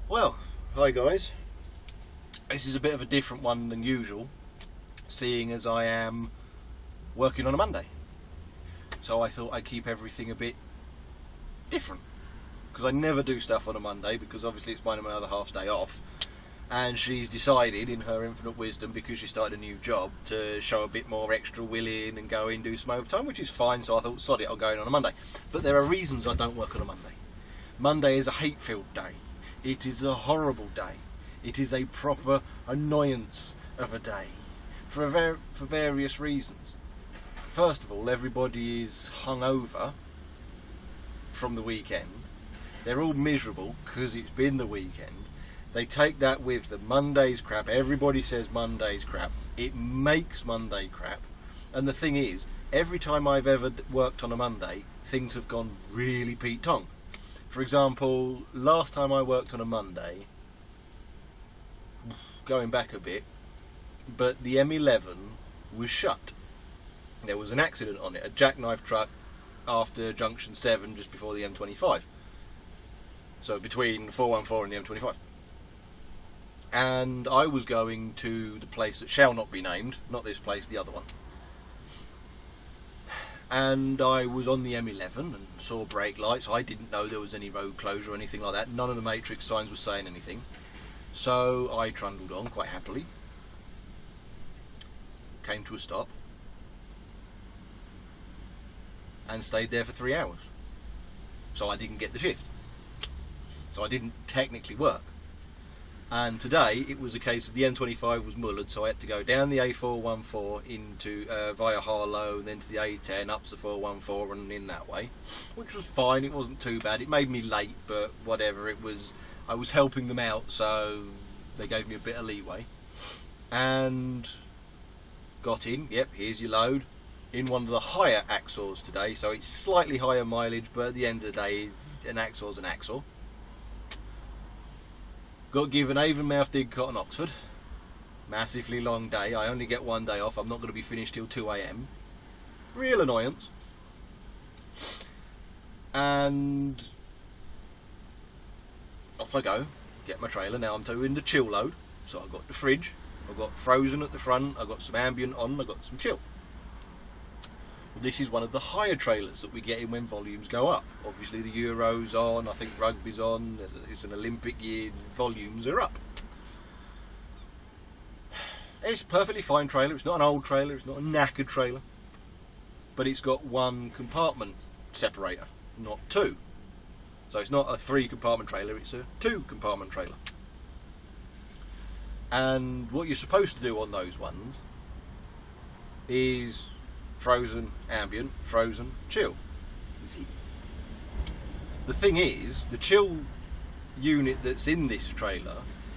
Well, hi guys. This is a bit of a different one than usual, seeing as I am working on a Monday. So I thought I'd keep everything a bit different, because I never do stuff on a Monday, because obviously it's mine and my other half's day off, and she's decided in her infinite wisdom, because she started a new job, to show a bit more extra willing and go in and do some overtime, which is fine. So I thought, sod it, I'll go in on a Monday. But there are reasons I don't work on a Monday. Monday is a hate-filled day. It is a horrible day. It is a proper annoyance of a day for various reasons. First of all, everybody is hungover from the weekend. They're all miserable because it's been the weekend. They take that with them. Monday's crap. Everybody says Monday's crap. It makes Monday crap. And the thing is, every time I've ever worked on a Monday, things have gone really Pete Tong. For example, last time I worked on a Monday, going back a bit, but the M11 was shut. There was an accident on it, a jackknife truck after junction 7 just before the M25. So between 414 and the M25. And I was going to the place that shall not be named, not this place, the other one. And I was on the M11 and saw brake lights. I didn't know there was any road closure or anything like that. None of the matrix signs were saying anything. So I trundled on quite happily. Came to a stop. And stayed there for 3 hours. So I didn't get the shift. So I didn't technically work. And today it was a case of the M25 was mullered, so I had to go down the A414 into via Harlow and then to the A10 up to the 414 and in that way, which was fine. It wasn't too bad. It made me late, but whatever. It was, I was helping them out, so they gave me a bit of leeway. And got in. Yep, here's your load. In one of the higher Axors today, so it's slightly higher mileage, but at the end of the day, an Axor's an Axor. Got given Avonmouth, Didcot and Oxford. Massively long day. I only get one day off. I'm not going to be finished till 2 AM. Real annoyance. And off I go. Get my trailer. Now I'm doing the chill load. So I've got the fridge. I've got frozen at the front. I've got some ambient on. I've got some chill. Well, this is one of the higher trailers that we get in when volumes go up. Obviously the Euro's on, I think rugby's on, it's an Olympic year, volumes are up. It's a perfectly fine trailer. It's not an old trailer, it's not a knackered trailer, but it's got one compartment separator, not two. So it's not a 3-compartment trailer, it's a 2-compartment trailer. And what you're supposed to do on those ones is frozen, ambient, frozen, chill. The thing is, the chill unit that's in this trailer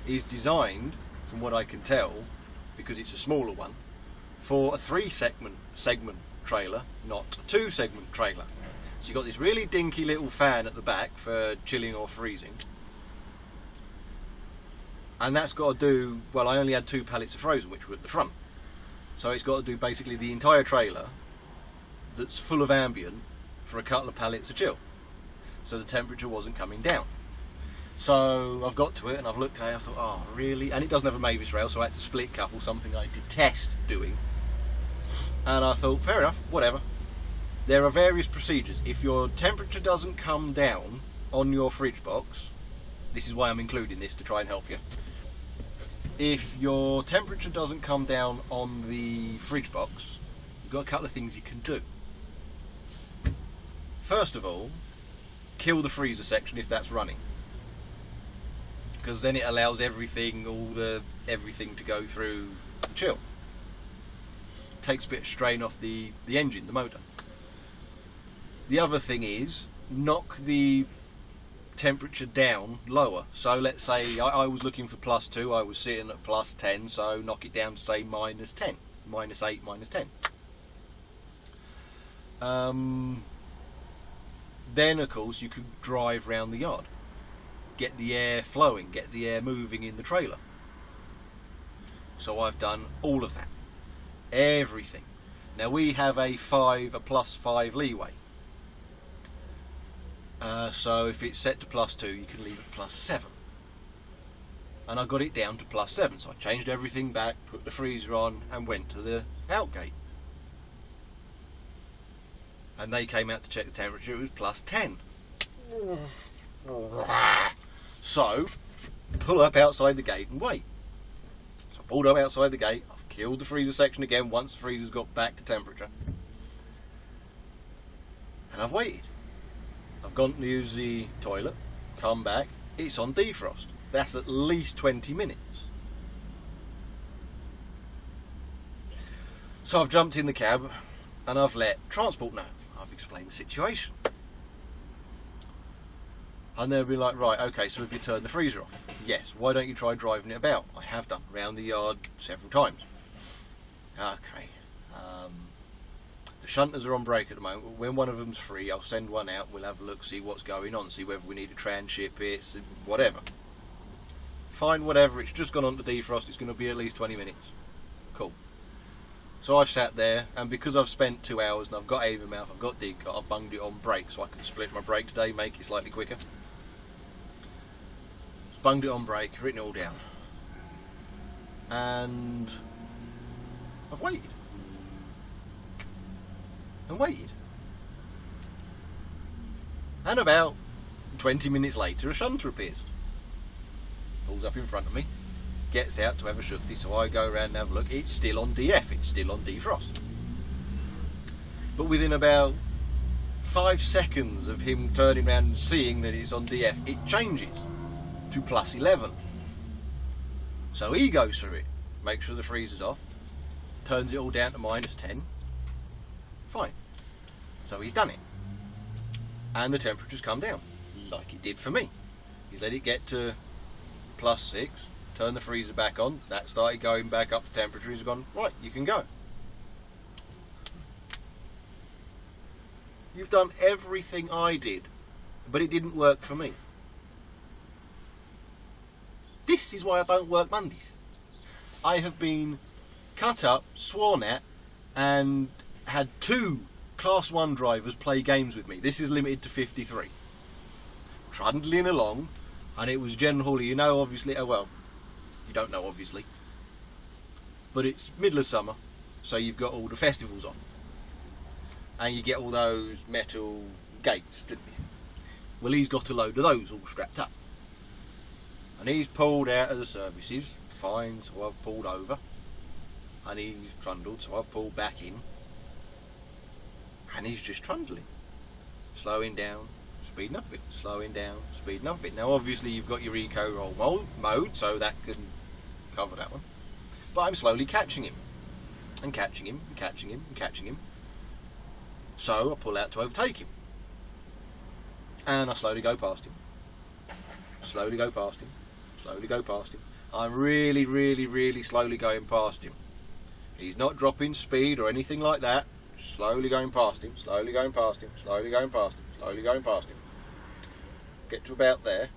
is designed, from what I can tell, because it's a smaller one, for a 3-segment trailer, not a 2-segment trailer. So you've got this really dinky little fan at the back for chilling or freezing. And that's got to do, well, I only had 2 pallets of frozen, which were at the front. So it's got to do basically the entire trailer that's full of ambient for a couple of pallets of chill. So the temperature wasn't coming down. So I've got to it and I've looked at it, I thought, oh really? And it doesn't have a Mavis rail, so I had to split couple, something I detest doing. And I thought, fair enough, whatever. There are various procedures. If your temperature doesn't come down on your fridge box, this is why I'm including this, to try and help you. If your temperature doesn't come down on the fridge box, you've got a couple of things you can do. First of all, kill the freezer section if that's running, because then it allows everything to go through the chill. Takes a bit of strain off the engine, the motor. The other thing is, knock the temperature down lower. So let's say I was looking for +2, I was sitting at +10, so knock it down to say -10, -8, -10. Then of course you could drive round the yard, get the air flowing, get the air moving in the trailer. So I've done all of that, everything. Now we have a +5 leeway. So if it's set to +2, you can leave it +7. and I got it down to +7. So I changed everything back, put the freezer on, and went to the outgate. And they came out to check the temperature. It was +10. So pull up outside the gate and wait. So I pulled up outside the gate. I've killed the freezer section again once the freezer's got back to temperature, and I've waited. I've gone to use the toilet, come back, it's on defrost. That's at least 20 minutes. So I've jumped in the cab and I've let transport know. I've explained the situation. And they'll be like, right, okay, so have you turned the freezer off? Yes. Why don't you try driving it about? I have done, around the yard several times. Okay. The shunters are on break at the moment. When one of them's free, I'll send one out. We'll have a look, see what's going on, see whether we need to tranship it, whatever. Fine, whatever. It's just gone on to defrost. It's going to be at least 20 minutes. Cool. So I've sat there, and because I've spent 2 hours and I've got Avonmouth, I've got Dig, I've bunged it on brake so I can split my brake today, make it slightly quicker. Bunged it on brake, written it all down. And I've waited. And waited. And about 20 minutes later, a shunter appears. Pulls up in front of me, gets out to have a shufty, so I go around and have a look. It's still on DF, it's still on defrost. But within about 5 seconds of him turning around and seeing that it's on DF, it changes to +11. So he goes through it, makes sure the freezer's off, turns it all down to -10. Fine. So he's done it. And the temperature's come down, like it did for me. He's let it get to +6, turned the freezer back on, that started going back up to temperature, he's gone, right, you can go. You've done everything I did, but it didn't work for me. This is why I don't work Mondays. I have been cut up, sworn at, and had 2 Class 1 drivers play games with me. This is limited to 53. Trundling along, and it was generally, you know, obviously, oh well, you don't know obviously, but it's middle of summer, so you've got all the festivals on. And you get all those metal gates, didn't you? Well, he's got a load of those all strapped up. And he's pulled out of the services, fine, so I've pulled over. And he's trundled, so I've pulled back in. And he's just trundling. Slowing down, speeding up a bit, slowing down, speeding up a bit. Now obviously you've got your eco roll mode, so that can cover that one. But I'm slowly catching him. And catching him, and catching him, and catching him. So I pull out to overtake him. And I slowly go past him. Slowly go past him. Slowly go past him. I'm really, really, really slowly going past him. He's not dropping speed or anything like that. Slowly going past him, slowly going past him, slowly going past him, slowly going past him. Get to about there.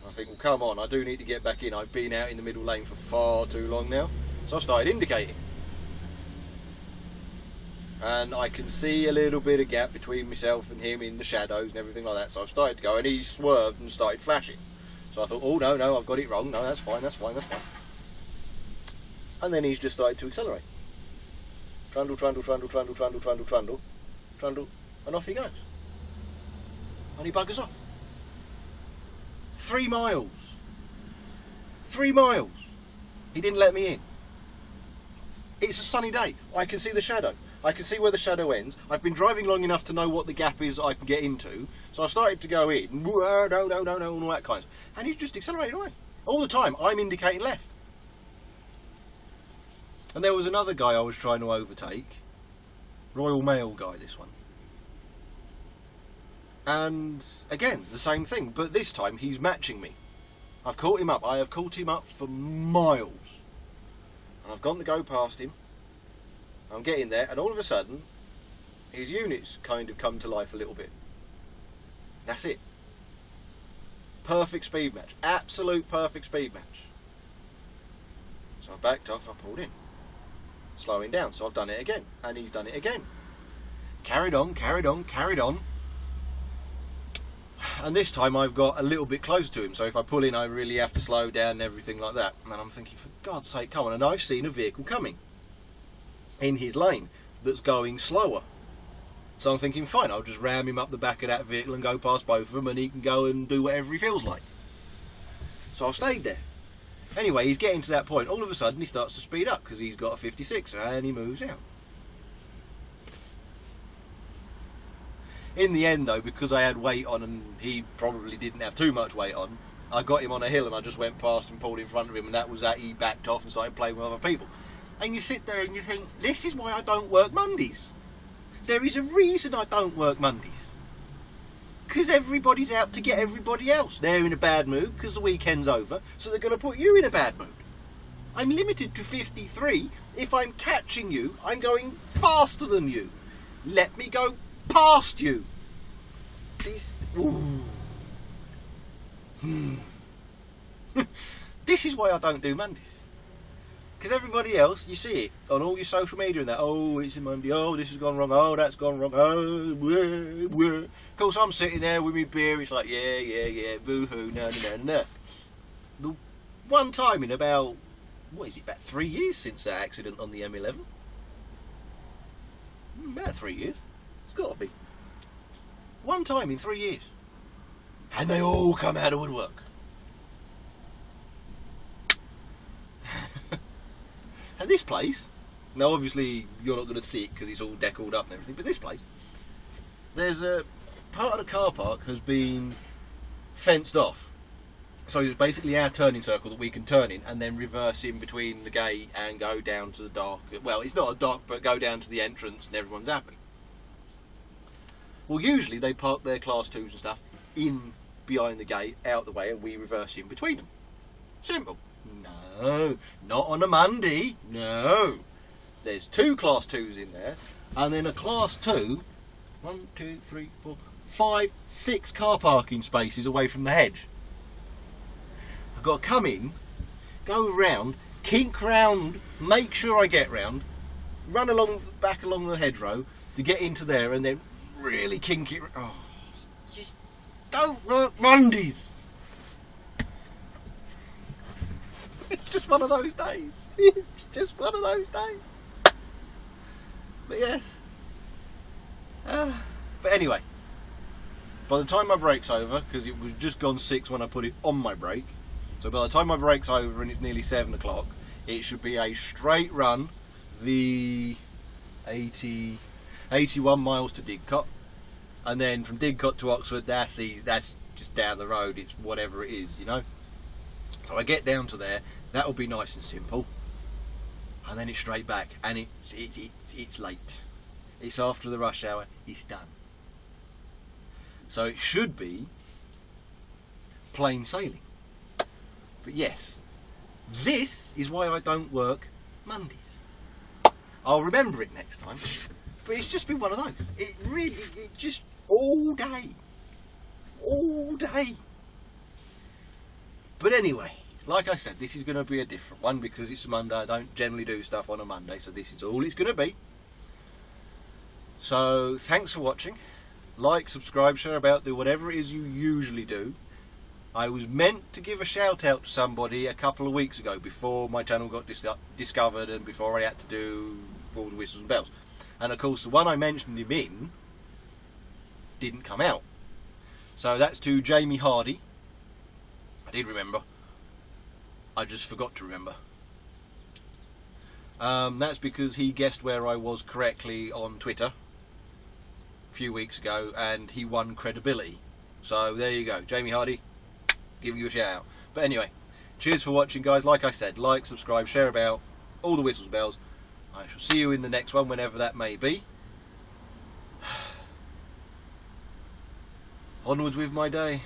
I think, well, come on, I do need to get back in. I've been out in the middle lane for far too long now. So I started indicating. And I can see a little bit of gap between myself and him in the shadows and everything like that. So I've started to go, and he swerved and started flashing. So I thought, oh no, I've got it wrong. No, that's fine, that's fine, that's fine. And then he's just started to accelerate. Trundle, trundle, trundle, trundle, trundle, trundle, trundle, trundle, and off he goes. And he buggers off. 3 miles. 3 miles. He didn't let me in. It's a sunny day. I can see the shadow. I can see where the shadow ends. I've been driving long enough to know what the gap is I can get into. So I've started to go in. No, and all that kind of stuff. And he's just accelerated away. All the time, I'm indicating left. And there was another guy I was trying to overtake. Royal Mail guy, this one. And again, the same thing. But this time, he's matching me. I've caught him up. I have caught him up for miles. And I've gone to go past him. I'm getting there, and all of a sudden, his units kind of come to life a little bit. That's it. Perfect speed match. Absolute perfect speed match. So I backed off, I pulled in. Slowing down, so I've done it again. And he's done it again. Carried on, carried on, carried on. And this time I've got a little bit closer to him, so if I pull in I really have to slow down and everything like that. And I'm thinking, for God's sake, come on. And I've seen a vehicle coming in his lane that's going slower. So I'm thinking, fine, I'll just ram him up the back of that vehicle and go past both of them, and he can go and do whatever he feels like. So I stayed there. Anyway, he's getting to that point. All of a sudden he starts to speed up because he's got a 56 and he moves out. In the end though, because I had weight on and he probably didn't have too much weight on, I got him on a hill and I just went past and pulled in front of him, and that was that. He backed off and started playing with other people. And you sit there and you think, this is why I don't work Mondays. There is a reason I don't work Mondays. Because everybody's out to get everybody else. They're in a bad mood because the weekend's over, so they're going to put you in a bad mood. I'm limited to 53. If I'm catching you, I'm going faster than you. Let me go past you. This... This is why I don't do Mondays. Because everybody else, you see it on all your social media and that, oh, it's a Monday, oh, this has gone wrong, oh, that's gone wrong, oh, wah, wah. Of course, I'm sitting there with my beer, it's like, yeah, boo-hoo, no. The one time in about, what is it, about 3 years since that accident on the M11? About 3 years. It's got to be. One time in 3 years. And they all come out of woodwork. And this place, now obviously you're not going to see it because it's all deckled up and everything, but this place, there's a part of the car park has been fenced off. So it's basically our turning circle that we can turn in and then reverse in between the gate and go down to the dock. Well, it's not a dock, but go down to the entrance and everyone's happy. Well, usually they park their class 2s and stuff in behind the gate, out the way, and we reverse in between them. Simple. No, not on a Monday. No. There's 2 class 2s in there, and then a class 2, 1, 2, 3, 4, 5, 6 car parking spaces away from the hedge. I've got to come in, go round, kink round, make sure I get round, run back along the hedgerow to get into there, and then really kink it. Oh, just don't work Mondays. It's just one of those days. It's just one of those days. But yes. But anyway, by the time my brake's over, because it was just gone 6 when I put it on my brake, so by the time my brake's over and it's nearly 7 o'clock, it should be a straight run, the 81 miles to Didcot, and then from Didcot to Oxford, that's easy, that's just down the road, it's whatever it is, you know. So I get down to there, that'll be nice and simple, and then it's straight back, and it's late. It's after the rush hour, it's done. So it should be plain sailing. But yes, this is why I don't work Mondays. I'll remember it next time, but it's just been one of those. It really, it just all day. But anyway, like I said, this is going to be a different one because it's a Monday. I don't generally do stuff on a Monday, so this is all it's going to be. So thanks for watching. Like, subscribe, share about, do whatever it is you usually do. I was meant to give a shout out to somebody a couple of weeks ago before my channel got discovered and before I had to do all the whistles and bells. And of course the one I mentioned him in didn't come out. So that's to Jamie Hardy. I did remember. I just forgot to remember. That's because he guessed where I was correctly on Twitter a few weeks ago and he won credibility. So there you go, Jamie Hardy, giving you a shout out. But anyway, cheers for watching guys. Like I said, like, subscribe, share about, all the whistles and bells. I shall see you in the next one, whenever that may be. Onwards with my day.